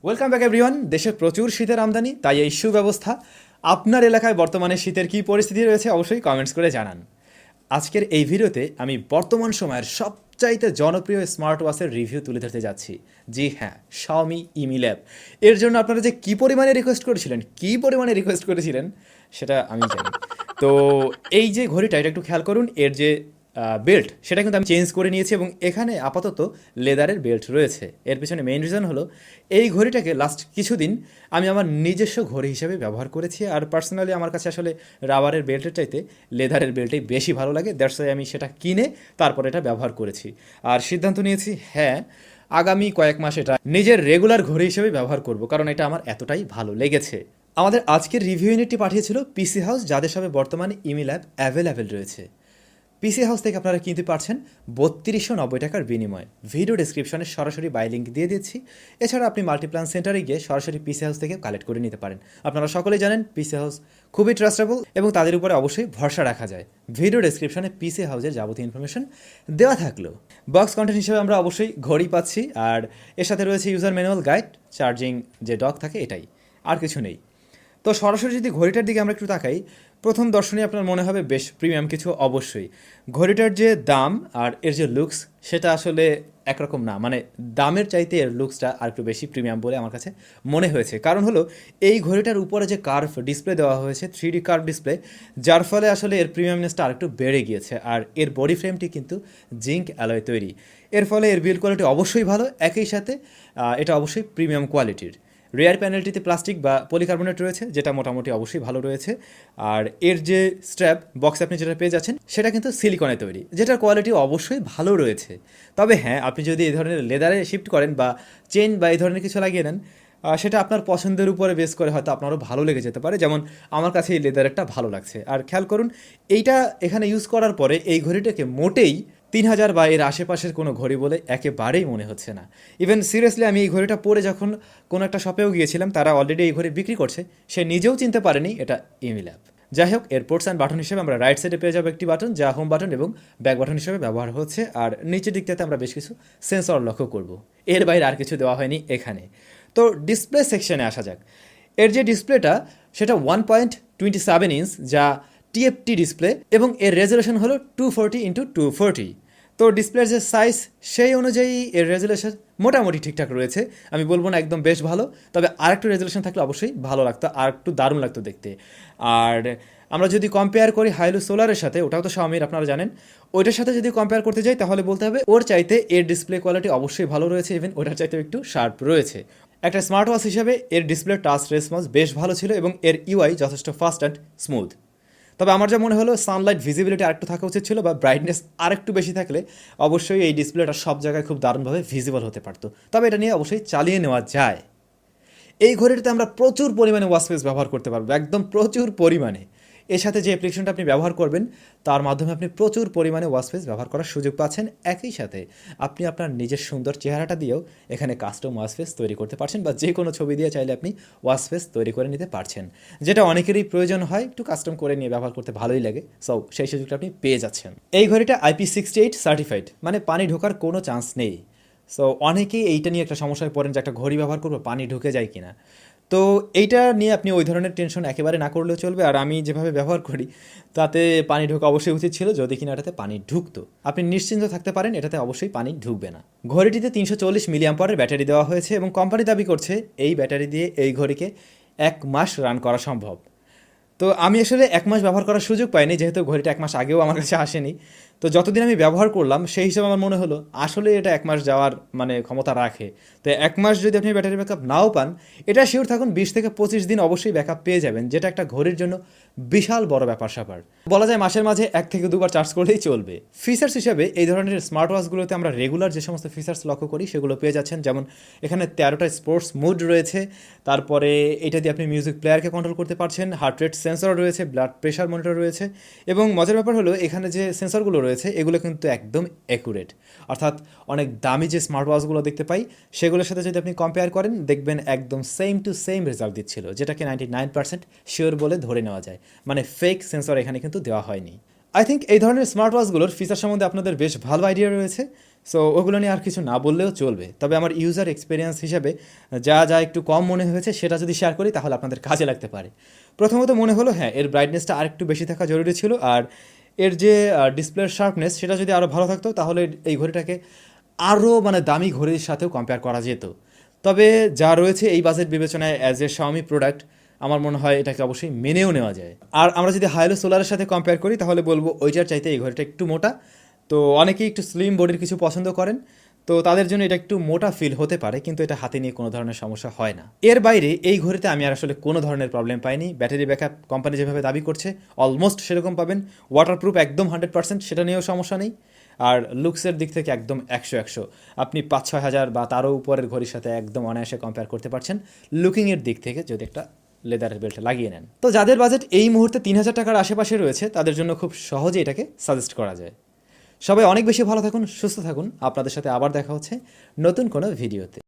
Welcome back everyone. দেশে প্রচুর শীতের আমদানি, তাই এই সুব্যবস্থা। আপনার এলাকায় বর্তমানে শীতের কী পরিস্থিতি রয়েছে অবশ্যই কমেন্টস করে জানান। আজকের এই ভিডিওতে আমি বর্তমান সময়ের সবচাইতে জনপ্রিয় স্মার্ট ওয়াচের রিভিউ তুলে ধরতে যাচ্ছি। জি হ্যাঁ, Xiaomi Imilab। এর জন্য আপনারা যে কী পরিমাণে রিকোয়েস্ট করেছিলেন সেটা আমি জানি। তো এই যে ঘড়িটা, এটা একটু খেয়াল করুন। এর যে বেল্ট, সেটা কিন্তু আমি চেঞ্জ করে নিয়েছি এবং এখানে আপাতত লেদারের বেল্ট রয়েছে। এর পিছনে মেইন রিজন হলো এই ঘড়িটাকে লাস্ট কিছুদিন আমি আমার নিজস্ব ঘড়ি হিসেবে ব্যবহার করেছি, আর পার্সোনালি আমার কাছে আসলে রাবারের বেল্টের চাইতে লেদারের বেল্টই বেশি ভালো লাগে। দ্যাটস ওয়াই আমি সেটা কিনে তারপর এটা ব্যবহার করেছি, আর সিদ্ধান্ত নিয়েছি হ্যাঁ, আগামী কয়েক মাস এটা নিজের রেগুলার ঘড়ি হিসেবে ব্যবহার করব, কারণ এটা আমার এতটাই ভালো লেগেছে। আমাদের আজকের রিভিউ ইউনিটটি পাঠিয়েছিল পিসি হাউস, যাদের সাথে বর্তমানে ইমিল্যাব অ্যাভেলেবেল রয়েছে। পিসি হাউস থেকে আপনারা কিনতে পারছেন 3290 টাকার বিনিময়ে। ভিডিও ডিসক্রিপশনে সরাসরি বাই লিঙ্ক দিয়ে দিচ্ছি। এছাড়া আপনি মাল্টিপ্লান সেন্টারে গিয়ে সরাসরি পিসি হাউস থেকে কালেক্ট করে নিতে পারেন। আপনারা সকলেই জানেন পিসি হাউস খুবই ট্রাস্টেবল এবং তাদের উপরে অবশ্যই ভরসা রাখা যায়। ভিডিও ডিসক্রিপশনে পিসি হাউসের যাবতীয় ইনফরমেশন দেওয়া থাকলো। বক্স কন্টেন্ট হিসেবে আমরা অবশ্যই ঘড়ি পাচ্ছি, আর এর সাথে রয়েছে ইউজার ম্যানুয়াল গাইড, চার্জিং যে ডক থাকে, এটাই, আর কিছু নেই। তো সরাসরি যদি ঘড়িটার দিকে আমরা একটু তাকাই, প্রথম দর্শনে আপনার মনে হবে বেশ প্রিমিয়াম কিছু। অবশ্যই ঘড়িটার যে দাম আর এর যে লুকস, সেটা আসলে একরকম না, মানে দামের চাইতে এর লুকসটা আর একটু বেশি প্রিমিয়াম বলে আমার কাছে মনে হয়েছে। কারণ হলো এই ঘড়িটার উপরে যে কার্ভ ডিসপ্লে দেওয়া হয়েছে, 3D কার্ভ ডিসপ্লে, যার ফলে আসলে এর প্রিমিয়ামনেসটা আরেকটু বেড়ে গিয়েছে। আর এর বডি ফ্রেমটি কিন্তু জিঙ্ক অ্যালয় তৈরি, এর ফলে এর বিল্ড কোয়ালিটি অবশ্যই ভালো। একই সাথে এটা অবশ্যই প্রিমিয়াম কোয়ালিটির। রেয়ার প্যানেলটিতে প্লাস্টিক বা পলিকার্বনেট রয়েছে, যেটা মোটামুটি অবশ্যই ভালো রয়েছে। আর এর যে স্ট্র্যাপ বক্সে আপনি যেটা পেয়ে যাচ্ছেন, সেটা কিন্তু সিলিকনে তৈরি, যেটার কোয়ালিটি অবশ্যই ভালো রয়েছে। তবে হ্যাঁ, আপনি যদি এই ধরনের লেদারে শিফট করেন বা চেন বা এই ধরনের কিছু লাগিয়ে নেন, সেটা আপনার পছন্দের উপরে বেস করে হয়তো আপনারও ভালো লেগে যেতে পারে। যেমন আমার কাছে এই লেদারেরটা ভালো লাগছে। আর খেয়াল করুন, এইটা এখানে ইউজ করার পরে এই ঘড়িটাকে মোটেই 3000 বা এর আশেপাশের কোনো ঘড়ি বলে একেবারেই মনে হচ্ছে না। ইভেন সিরিয়াসলি আমি এই ঘড়িটা পরে যখন কোনো একটা শপেও গিয়েছিলাম, তারা অলরেডি এই ঘড়ি বিক্রি করছে, সে নিজেও চিনতে পারেনি এটা ইমিল্যাব। যাই হোক, এর পোর্টস অ্যান্ড বাটন হিসেবে আমরা রাইট সাইডে পেয়ে যাবো একটি বাটন, যা হোম বাটন এবং ব্যাক বাটন হিসেবে ব্যবহার হচ্ছে। আর নিচের দিকটাতে আমরা বেশ কিছু সেন্সর লক্ষ্য করব। এর বাইরে আর কিছু দেওয়া হয়নি এখানে। তো ডিসপ্লে সেকশনে আসা যাক। এর যে ডিসপ্লেটা, সেটা 1.27 ইঞ্চ, যা টিএফটি ডিসপ্লে, এবং এর রেজুলেশন হলো 240x240। তো ডিসপ্লের যে সাইজ, সেই অনুযায়ী এর রেজুলেশন মোটামুটি ঠিকঠাক রয়েছে। আমি বলবো না একদম বেশ ভালো, তবে আর একটু রেজুলেশন থাকলে অবশ্যই ভালো লাগতো, আর একটু দারুণ লাগতো দেখতে। আর আমরা যদি কম্পেয়ার করি হাইলু সোলারের সাথে, ওটাও তো Xiaomiর আপনারা জানেন, ওইটার সাথে যদি কম্পেয়ার করতে যাই, তাহলে বলতে হবে ওর চাইতে এর ডিসপ্লে কোয়ালিটি অবশ্যই ভালো রয়েছে, ইভেন ওটার চাইতে একটু শার্প রয়েছে। একটা স্মার্ট ওয়াচ হিসেবে এর ডিসপ্লে টাচ রেসপন্স বেশ ভালো ছিল এবং এর ইউআই যথেষ্ট ফাস্ট অ্যান্ড স্মুথ। তবে আমার যা মনে হলো, সানলাইট ভিজিবিলিটি আরেকটু থাকা উচিত ছিল, বা ব্রাইটনেস আরেকটু বেশি থাকলে অবশ্যই এই ডিসপ্লেটা সব জায়গায় খুব দারুণভাবে ভিজিবল হতে পারতো। তবে এটা নিয়ে অবশ্যই চালিয়ে নেওয়া যায়। এই ঘড়িটাতে আমরা প্রচুর পরিমাণে ওয়াচ স্পেস ব্যবহার করতে পারবো, একদম প্রচুর পরিমাণে। এর সাথে যে অ্যাপ্লিকেশনটা আপনি ব্যবহার করবেন, তার মাধ্যমে আপনি প্রচুর পরিমাণে ওয়াচ স্পেস ব্যবহার করার সুযোগ পাচ্ছেন। একই সাথে আপনি আপনার নিজের সুন্দর চেহারাটা দিয়েও এখানে কাস্টম ওয়াচ স্পেস তৈরি করতে পারছেন, বা যে কোনো ছবি দিয়ে চাইলে আপনি ওয়াচ স্পেস তৈরি করে নিতে পারছেন, যেটা অনেকেরই প্রয়োজন হয়, একটু কাস্টম করে নিয়ে ব্যবহার করতে ভালোই লাগে। সো সেই সুযোগটা আপনি পেয়ে যাচ্ছেন। এই ঘড়িটা IP68 সার্টিফাইড, মানে পানি ঢোকার কোনো চান্স নেই। সো অনেকেই এইটা নিয়ে একটা সমস্যায় পড়েন যে একটা ঘড়ি ব্যবহার করবো, পানি ঢুকে যায় কিনা। তো এইটা নিয়ে আপনি ওই ধরনের টেনশন একেবারে না করলেও চলবে। আর আমি যেভাবে ব্যবহার করি, তাতে পানি ঢোকা অবশ্যই উচিত ছিল। যদি কিনা এটাতে পানি ঢুকতো, আপনি নিশ্চিন্ত থাকতে পারেন এটাতে অবশ্যই পানি ঢুকবে না। ঘড়িটিতে 340 মিলিঅ্যাম্পিয়ারের ব্যাটারি দেওয়া হয়েছে এবং কোম্পানি দাবি করছে এই ব্যাটারি দিয়ে এই ঘড়িকে 1 মাস রান করা সম্ভব। তো আমি আসলে 1 মাস ব্যবহার করার সুযোগ পাইনি, যেহেতু ঘড়িটা 1 মাস আগেও আমার কাছে আসেনি। তো যতদিন আমি ব্যবহার করলাম, সেই হিসাবে আমার মনে হলো আসলে এটা 1 মাস যাওয়ার মানে ক্ষমতা রাখে। তো 1 মাস যদি আপনি ব্যাটারি ব্যাকআপ নাও পান, এটা শিওর থাকুন 20 থেকে 25 দিন অবশ্যই ব্যাকআপ পেয়ে যাবেন, যেটা একটা ঘড়ির জন্য বিশাল বড় ব্যাপার স্যাপার। বলা যায় মাসের মাঝে 1 থেকে 2 বার চার্জ করলেই চলবে। ফিচার্স হিসেবে এই ধরনের স্মার্ট ওয়াচগুলোতে আমরা রেগুলার যে সমস্ত ফিচার্স লক্ষ্য করি, সেগুলো পেয়ে যাচ্ছেন। যেমন এখানে 13টা স্পোর্টস মুড রয়েছে, তারপরে এটা দিয়ে আপনি মিউজিক প্লেয়ারকে কন্ট্রোল করতে পারছেন, হার্ট রেট সেন্সর রয়েছে, ব্লাড প্রেশার মনিটর রয়েছে, এবং মজার ব্যাপার হলো এখানে যে সেন্সরগুলো রয়েছে, এগুলো কিন্তু একদম অ্যাকুরেট। অর্থাৎ অনেক দামি যে স্মার্ট ওয়াচগুলো দেখতে পাই, সেগুলোর সাথে যদি আপনি কম্পেয়ার করেন, দেখবেন একদম সেম টু সেম রেজাল্ট দিচ্ছিল, যেটাকে 99% শিওর বলে ধরে নেওয়া যায়। মানে ফেক সেন্সর এখানে কিন্তু দেওয়া হয়নি। আই থিঙ্ক এই ধরনের স্মার্ট ওয়াচগুলোর ফিচার সম্বন্ধে আপনাদের বেশ ভালো আইডিয়া রয়েছে। সো ওগুলো নিয়ে আর কিছু না বললেও চলবে, তবে আমার ইউজার এক্সপিরিয়েন্স হিসেবে যা যা একটু কম মনে হয়েছে সেটা যদি শেয়ার করি তাহলে আপনাদের কাজে লাগতে পারে। প্রথমত মনে হলো হ্যাঁ, এর ব্রাইটনেসটা আরেকটু বেশি থাকা জরুরি ছিল, আর এর যে ডিসপ্লের শার্পনেস সেটা যদি আরও ভালো থাকতো তাহলে এই ঘড়িটাকে আরও মানে দামি ঘড়ির সাথেও কম্পেয়ার করা যেত। তবে যা রয়েছে এই বাজেট বিবেচনায় অ্যাজ এ Xiaomi প্রোডাক্ট আমার মনে হয় এটাকে অবশ্যই মেনেও নেওয়া যায়। আর আমরা যদি হাইলো সোলারের সাথে কম্পেয়ার করি তাহলে বলবো ওইটার চাইতে এই ঘড়িটা একটু মোটা। তো অনেকেই একটু স্লিম বডির কিছু পছন্দ করেন, তো তাদের জন্য এটা একটু মোটা ফিল হতে পারে, কিন্তু এটা হাতে নিয়ে কোনো ধরনের সমস্যা হয় না। এর বাইরে এই ঘড়িতে আমি আর আসলে কোনো ধরনের প্রবলেম পাইনি। ব্যাটারি ব্যাকআপ কোম্পানি যেভাবে দাবি করছে অলমোস্ট সেরকম পাবেন। ওয়াটারপ্রুফ একদম 100%, সেটা নিয়েও সমস্যা নেই। আর লুকসের দিক থেকে একদম 100 আপনি 5-6 হাজার বা তারও উপরের ঘড়ির সাথে একদম অনায়াসে কম্পেয়ার করতে পারছেন লুকিংয়ের দিক থেকে, যদি একটা লেদারের বেল্ট লাগিয়ে নেন। তো যাদের বাজেট এই মুহূর্তে 3,000 টাকার আশেপাশে রয়েছে তাদের জন্য খুব সহজে এটাকে সাজেস্ট করা যায়। সবাই অনেক বেশি ভালো থাকুন, সুস্থ থাকুন। আপনাদের সাথে আবার দেখা হচ্ছে নতুন কোনো ভিডিওতে।